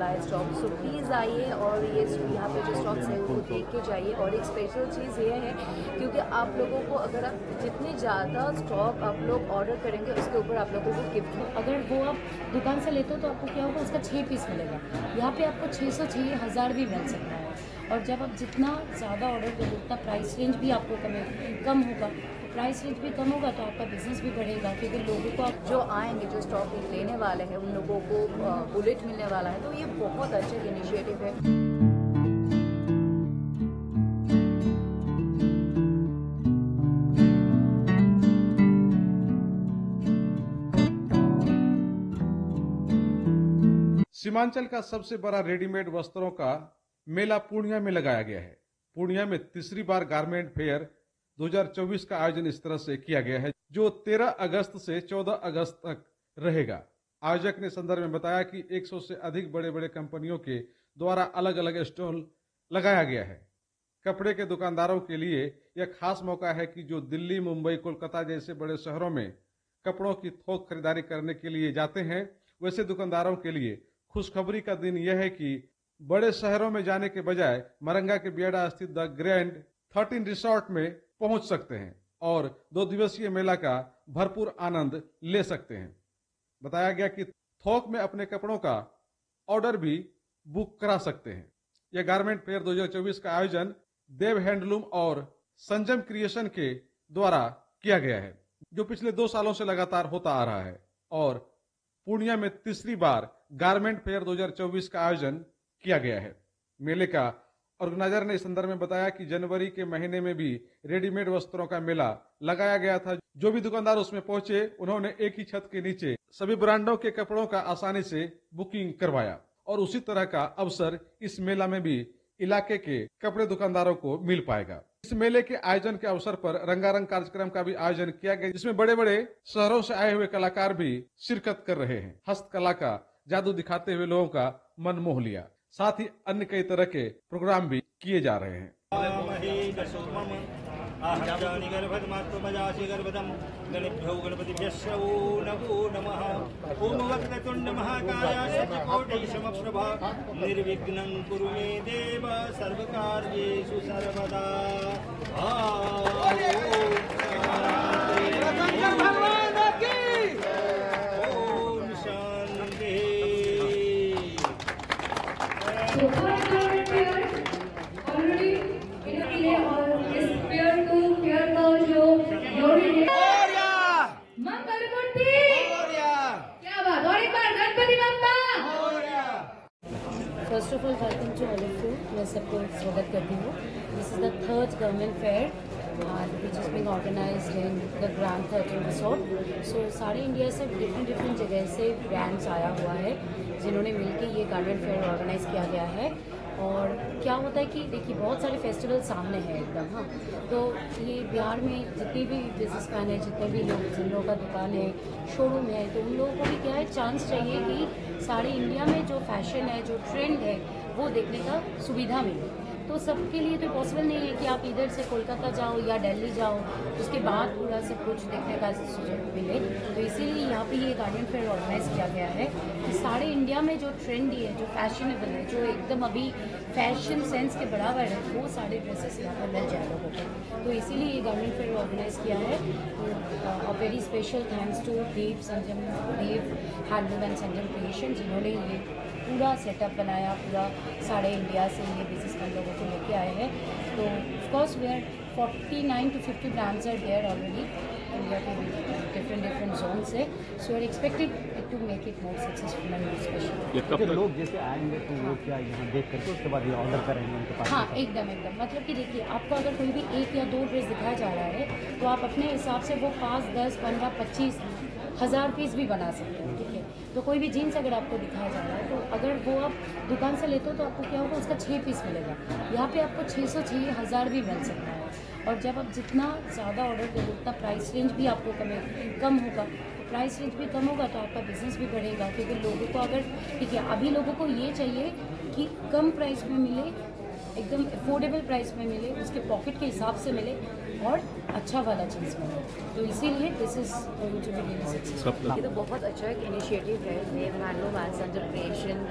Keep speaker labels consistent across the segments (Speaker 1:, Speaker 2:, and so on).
Speaker 1: Stock, so please आइए और ये यहाँ पे जो स्टॉक्स है वो देख के जाइए। और एक स्पेशल चीज़ ये है क्योंकि आप लोगों को अगर आप जितने ज़्यादा स्टॉक आप लोग ऑर्डर करेंगे उसके ऊपर आप लोगों को गिफ्ट हो। अगर वो आप दुकान से लेते हो तो आपको क्या होगा, उसका 6 पीस मिलेगा। यहाँ पे आपको 600 चाहिए 1000 भी मिल सकता है। और जब आप जितना ज़्यादा ऑर्डर करोगे उतना प्राइस रेंज भी आपको कम होगा। प्राइस रेंज भी कम होगा तो आपका बिजनेस भी बढ़ेगा, क्योंकि लोगों को जो आएंगे, जो स्टॉक लेने वाले हैं, उन लोगों को बुलेट मिलने वाला है। तो ये बहुत अच्छा इनिशिएटिव है।
Speaker 2: सीमांचल का सबसे बड़ा रेडीमेड वस्त्रों का मेला पूर्णिया में लगाया गया है। पूर्णिया में तीसरी बार गारमेंट फेयर 2024 का आयोजन इस तरह से किया गया है, जो 13 अगस्त से 14 अगस्त तक रहेगा। आयोजक ने संदर्भ में बताया कि 100 से अधिक बड़े बड़े कंपनियों के द्वारा अलग अलग स्टॉल लगाया गया है। कपड़े के दुकानदारों के लिए यह खास मौका है कि जो दिल्ली, मुंबई, कोलकाता जैसे बड़े शहरों में कपड़ों की थोक खरीदारी करने के लिए जाते हैं, वैसे दुकानदारों के लिए खुशखबरी का दिन यह है कि बड़े शहरों में जाने के बजाय मरंगा के बियाडा स्थित द ग्रैंड 13 रिसोर्ट में पहुंच सकते हैं और 2 दिवसीय मेला का भरपूर आनंद ले सकते हैं। बताया गया कि थोक में अपने कपड़ों का ऑर्डर भी बुक करा सकते हैं। यह गारमेंट फेयर 2024 का आयोजन देव हैंडलूम और संजम क्रिएशन के द्वारा किया गया है, जो पिछले 2 सालों से लगातार होता आ रहा है। और पूर्णिया में तीसरी बार गारमेंट फेयर 2024 का आयोजन किया गया है। मेले का ऑर्गेनाइजर ने इस संदर्भ में बताया कि जनवरी के महीने में भी रेडीमेड वस्त्रों का मेला लगाया गया था। जो भी दुकानदार उसमें पहुंचे, उन्होंने एक ही छत के नीचे सभी ब्रांडों के कपड़ों का आसानी से बुकिंग करवाया। और उसी तरह का अवसर इस मेला में भी इलाके के कपड़े दुकानदारों को मिल पाएगा। इस मेले के आयोजन के अवसर पर रंगारंग कार्यक्रम का भी आयोजन किया गया, जिसमें बड़े बड़े शहरों से आए हुए कलाकार भी शिरकत कर रहे हैं। हस्तकला का जादू दिखाते हुए लोगों का मन मोह लिया। साथ ही अन्य कई तरह के प्रोग्राम भी किए जा रहे हैं।
Speaker 3: गणेभ्यो गणपतिभ्यश्च नमो नमः। ओम वक्रतुंड महाकाय शतकोटि समप्रभा निर्विघ्नं कुरु मे देव सर्वकार्येषु सर्वदा। ओम शांति।
Speaker 1: First of all welcome to all of you. मैं सबको स्वागत करती हूँ। This is the 3rd government fair which is being organised in the grand 13 resort. So सारे इंडिया से डिफरेंट जगह से ब्रांड्स आया हुआ है, जिन्होंने मिलकर ये गारमेंट फेयर ऑर्गेनाइज किया गया है। और क्या होता है कि देखिए, बहुत सारे फेस्टिवल सामने हैं एकदम। हाँ, तो ये बिहार में जितने भी बिजनेसमैन हैं, जितने भी लोग, जिन लोगों का दुकान है, शोरूम है, तो उन लोगों को भी क्या है, चांस चाहिए कि सारे इंडिया में जो फैशन है, जो ट्रेंड है, वो देखने का सुविधा मिले। तो सबके लिए तो पॉसिबल नहीं है कि आप इधर से कोलकाता जाओ या दिल्ली जाओ, उसके बाद पूरा सब कुछ देखने का सुযোগ मिले। तो इसीलिए यहाँ पे ये गारमेंट फेयर ऑर्गेनाइज किया गया है कि सारे इंडिया में जो ट्रेंडी है, जो फैशनेबल है, जो एकदम अभी फैशन सेंस के बराबर है, वो सारे ड्रेसेस यहाँ पर मिल जाए लोगों को। तो इसीलिए ये गारमेंट फेयर ऑर्गेनाइज किया है। तो very special thanks to Dev handloom and Sanjam creation, जिन्होंने ये पूरा सेटअप बनाया, पूरा सारे इंडिया से ये बिजनेसमैन लोगों को लेके आए हैं। तो of course we are 49 to 50 brands are there already India के different zones से। So are expected to make it more successful and special.
Speaker 4: लोग जैसे आएंगे तो वो क्या यहाँ देख करके उसके बाद ये ऑर्डर करेंगे उनके पास?
Speaker 1: हाँ, एकदम मतलब कि देखिए, आपको अगर कोई भी 1 या 2 ड्रेस दिखाया जा रहा है तो आप अपने हिसाब से वो 5, 10, 15, 25 हज़ार पीस भी बना सकते हैं। ठीक है, तो कोई भी जीन्स अगर आपको दिखाया जा रहा है तो अगर वो आप दुकान से लेते हो तो आपको क्या होगा, उसका 6 पीस मिलेगा। यहाँ पे आपको 600 चाहिए 1000 भी मिल सकता है। और जब आप जितना ज़्यादा ऑर्डर करोगे उतना प्राइस रेंज भी आपको कम होगा। प्राइस रेंज भी कम होगा तो आपका बिजनेस भी बढ़ेगा, क्योंकि लोगों को अगर, ठीक है, अभी लोगों को ये चाहिए कि कम प्राइस में मिले, एकदम अफोर्डेबल प्राइस में मिले, उसके पॉकेट के हिसाब से मिले, और अच्छा वाला चीज़ बने। तो इसीलिए this is going to be really successful.
Speaker 5: ये तो बहुत अच्छा एक इनिशिएटिव है। ये handloom and centre creation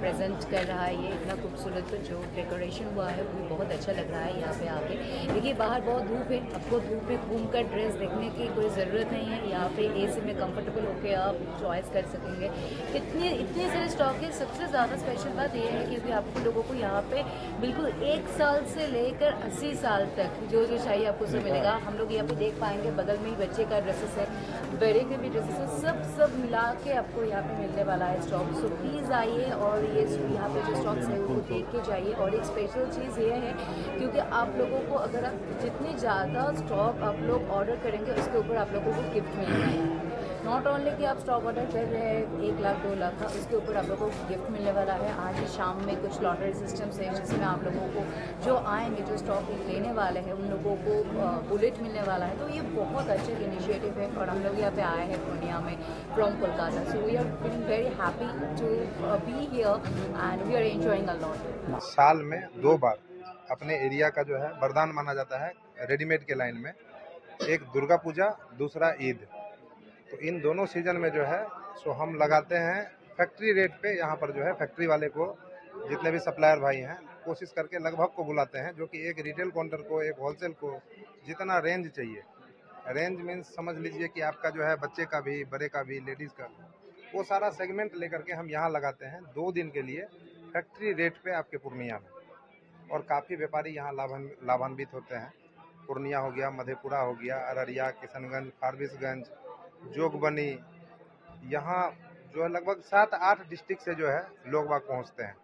Speaker 5: present कर रहा है। ये इतना खूबसूरत जो डेकोरेशन हुआ है वो भी बहुत अच्छा लग रहा है यहाँ पे आके। देखिए बाहर बहुत धूप है, आपको धूप में घूम कर ड्रेस देखने की कोई ज़रूरत नहीं है। यहाँ पे एसी में कंफर्टेबल होकर आप चॉइस कर सकेंगे। इतने सारे स्टॉक है। सबसे ज़्यादा स्पेशल बात ये है क्योंकि आपको लोगों को यहाँ पे बिल्कुल 1 साल से लेकर 80 साल तक जो चाहिए आपको सब मिलेगा। हम लोग यहाँ पे देख पाएंगे बगल में ही बच्चे का ड्रेसेस है, बड़े के भी ड्रेसेस है, सब मिला के आपको यहाँ पे मिलने वाला है स्टॉक। सो प्लीज़ आइए और ये यहाँ पे जो स्टॉक्स है वो देख के जाइए। और एक स्पेशल चीज़ ये है क्योंकि आप लोगों को अगर आप जितने ज़्यादा स्टॉक आप लोग ऑर्डर करेंगे उसके ऊपर आप लोगों को गिफ्ट मिलेगा। नॉट ओनली कि आप स्टॉक ऑर्डर कर रहे हैं 1 लाख 2 लाख का, उसके ऊपर आप लोगों को गिफ्ट मिलने वाला है। आज ही शाम में कुछ लॉटरी सिस्टम्स है जिसमें आप लोगों को जो आएंगे जो स्टॉक लेने वाले हैं उन लोगों को बुलेट मिलने वाला है। तो ये बहुत अच्छा इनिशिएटिव है और हम लोग यहाँ पे आए हैं पूर्णिया में from Kolkata. So we are feeling very happy to be here and we are enjoying a lot.
Speaker 6: साल में 2 बार अपने एरिया का जो है वरदान माना जाता है रेडीमेड के लाइन में। एक दुर्गा पूजा, दूसरा ईद। तो इन दोनों सीजन में जो है सो हम लगाते हैं फैक्ट्री रेट पे। यहाँ पर जो है फैक्ट्री वाले को जितने भी सप्लायर भाई हैं कोशिश करके लगभग को बुलाते हैं, जो कि एक रिटेल काउंटर को, एक होलसेल को जितना रेंज चाहिए, रेंज मीन्स समझ लीजिए कि आपका जो है बच्चे का भी, बड़े का भी, लेडीज़ का, वो सारा सेगमेंट लेकर के हम यहाँ लगाते हैं 2 दिन के लिए फैक्ट्री रेट पे आपके पूर्णिया में। और काफ़ी व्यापारी यहाँ लाभान्वित होते हैं। पूर्णिया हो गया, मधेपुरा हो गया, अररिया, किशनगंज, फारबिसगंज, जोगबनी, यहाँ जो है लगभग 7-8 डिस्ट्रिक्ट से जो है लोग बाग पहुँचते हैं।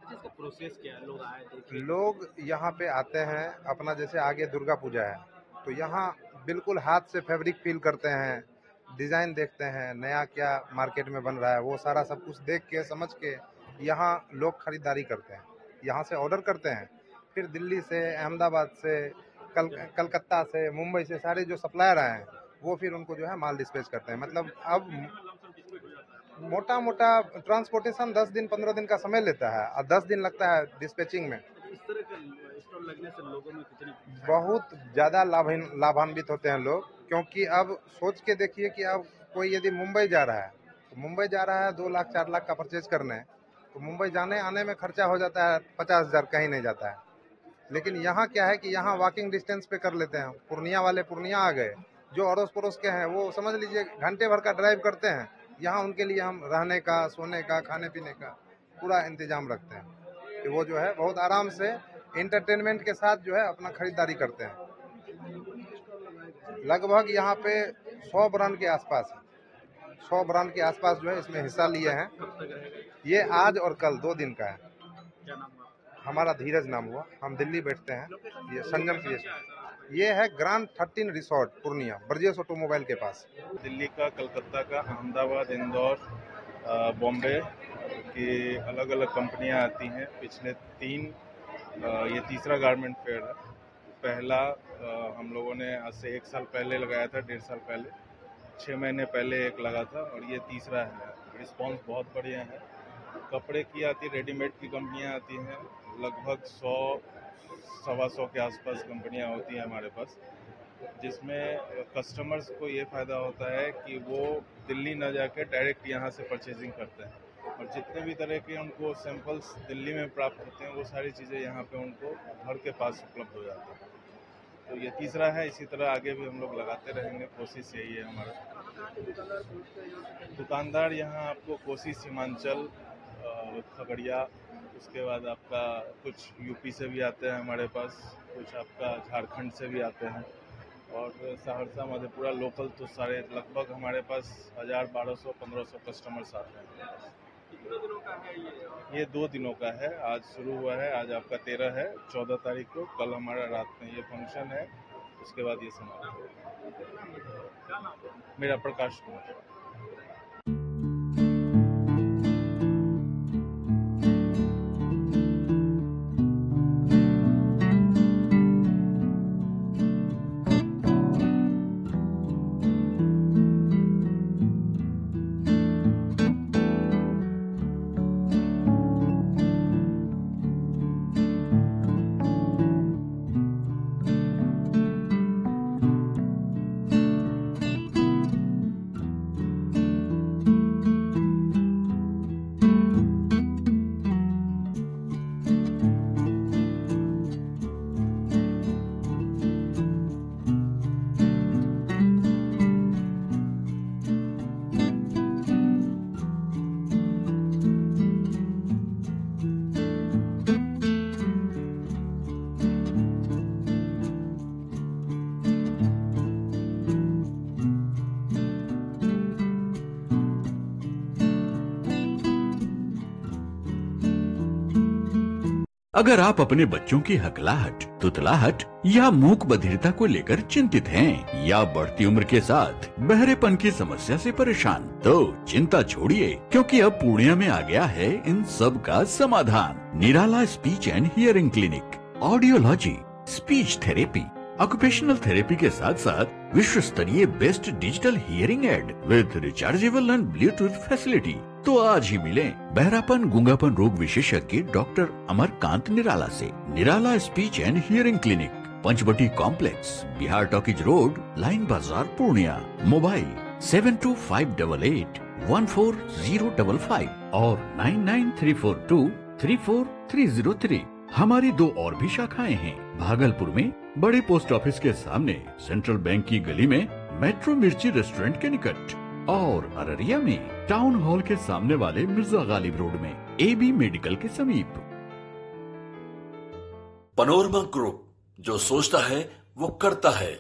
Speaker 3: इसका प्रोसेस क्या है? लोग आए
Speaker 6: लोग यहाँ पे आते हैं अपना, जैसे आगे दुर्गा पूजा है तो यहाँ बिल्कुल हाथ से फैब्रिक फील करते हैं, डिज़ाइन देखते हैं, नया क्या मार्केट में बन रहा है वो सारा सब कुछ देख के समझ के यहाँ लोग खरीदारी करते हैं। यहाँ से ऑर्डर करते हैं, फिर दिल्ली से, अहमदाबाद से, कलकत्ता से, मुंबई से सारे जो सप्लायर आए हैं वो फिर उनको जो है माल डिस्पैच करते हैं। मतलब अब मोटा मोटा ट्रांसपोर्टेशन 10 दिन 15 दिन का समय लेता है और 10 दिन लगता है डिस्पैचिंग में।
Speaker 3: इस तरह का स्टॉल लगने से लोगों में कितनी
Speaker 6: बहुत ज़्यादा लाभान्वित होते हैं लोग, क्योंकि अब सोच के देखिए कि अब कोई यदि मुंबई जा रहा है तो मुंबई जा रहा है 2 लाख 4 लाख का परचेज करने, तो मुंबई जाने आने में खर्चा हो जाता है 50,000, कहीं नहीं जाता है। लेकिन यहाँ क्या है कि यहाँ वॉकिंग डिस्टेंस पे कर लेते हैं। पूर्णिया वाले पूर्णिया आ गए, जो अड़ोस पड़ोस के हैं वो समझ लीजिए घंटे भर का ड्राइव करते हैं। यहाँ उनके लिए हम रहने का, सोने का, खाने पीने का पूरा इंतजाम रखते हैं कि वो जो है बहुत आराम से इंटरटेनमेंट के साथ जो है अपना खरीदारी करते हैं। लगभग यहाँ पे 100 ब्रांड के आसपास है, 100 ब्रांड के आसपास जो है इसमें हिस्सा लिए हैं। ये आज और कल 2 दिन का है।
Speaker 3: क्या नाम हुआ?
Speaker 6: हमारा धीरज नाम हुआ, हम दिल्ली बैठते हैं। ये संगम क्रिएशन, ये है grand 13 resort Purnia, Brajesh automobile के पास।
Speaker 7: दिल्ली का, कलकत्ता का, अहमदाबाद, इंदौर, बॉम्बे की अलग अलग कंपनियां आती हैं। पिछले 3 ये तीसरा गारमेंट फेयर है। पहला हम लोगों ने आज से 1 साल पहले लगाया था, 1.5 साल पहले, 6 महीने पहले एक लगा था और ये तीसरा है। रिस्पांस बहुत बढ़िया है। कपड़े की आती, रेडीमेड की कंपनियां आती हैं, लगभग 100-125 के आसपास कंपनियां होती हैं हमारे पास, जिसमें कस्टमर्स को ये फ़ायदा होता है कि वो दिल्ली न जाके डायरेक्ट यहाँ से परचेजिंग करते हैं और जितने भी तरह के उनको सैंपल्स दिल्ली में प्राप्त होते हैं वो सारी चीज़ें यहाँ पे उनको घर के पास उपलब्ध हो जाती हैं। तो ये तीसरा है। इसी तरह आगे भी हम लोग लगाते रहेंगे, कोशिश यही है हमारा। दुकानदार यहाँ आपको कोसी, सीमांचल, खगड़िया, उसके बाद आपका कुछ यूपी से भी आते हैं हमारे पास, कुछ आपका झारखंड से भी आते हैं और सहरसा, मधेपुरा लोकल तो सारे लगभग हमारे पास 1000-1200-1500 कस्टमर्स आते हैं।
Speaker 3: कितने दिनों का है
Speaker 7: ये 2 दिनों का है। आज शुरू हुआ है, आज आपका 13 है, 14 तारीख को, कल हमारा रात में ये फंक्शन है, उसके बाद ये समाप्त होगा। मेरा प्रकाश कुमार।
Speaker 8: अगर आप अपने बच्चों की हकलाहट, तुतलाहट या मूक बधिरता को लेकर चिंतित हैं या बढ़ती उम्र के साथ बहरेपन की समस्या से परेशान, तो चिंता छोड़िए, क्योंकि अब पूर्णिया में आ गया है इन सब का समाधान। Nirala speech and hearing clinic, audiology, speech therapy, occupational therapy के साथ साथ विश्व स्तरीय best digital hearing aid with rechargeable and Bluetooth facility. तो आज ही मिलें बहरापन गूंगापन रोग विशेषज्ञ डॉक्टर अमरकांत निराला से। Nirala speech and hearing clinic, Panchvati complex, Bihar talkies road, line Bazar, Purnia. Mobile 7258814055 और 9934234303। हमारी 2 और भी शाखाएं हैं। भागलपुर में बड़े पोस्ट ऑफिस के सामने, सेंट्रल बैंक की गली में, मेट्रो मिर्ची रेस्टोरेंट के निकट, और अररिया में टाउन हॉल के सामने वाले मिर्जा गालिब रोड में AB मेडिकल के समीप।
Speaker 9: पनोरमा ग्रुप, जो सोचता है वो करता है।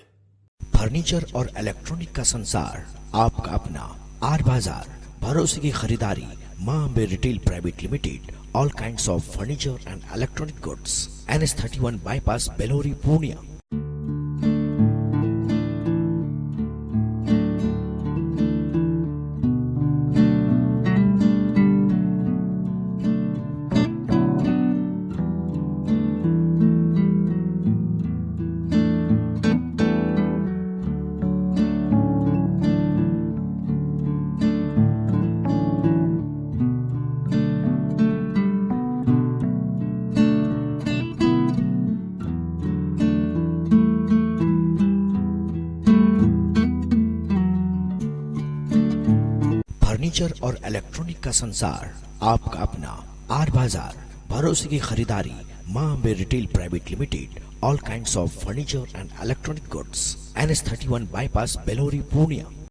Speaker 10: फर्नीचर और इलेक्ट्रॉनिक का संसार, आपका अपना आर बाजार, भरोसे की खरीदारी, Maa Ambe retail private limited, all kinds of furniture and electronic goods, NS31 bypass, Belori, Purnia. Furniture और इलेक्ट्रॉनिक का संसार, आपका अपना आर बाजार, भरोसे की खरीदारी, Maa Ambe retail private limited, all kinds of furniture and electronic goods, NS31 bypass, Belori, Purnia.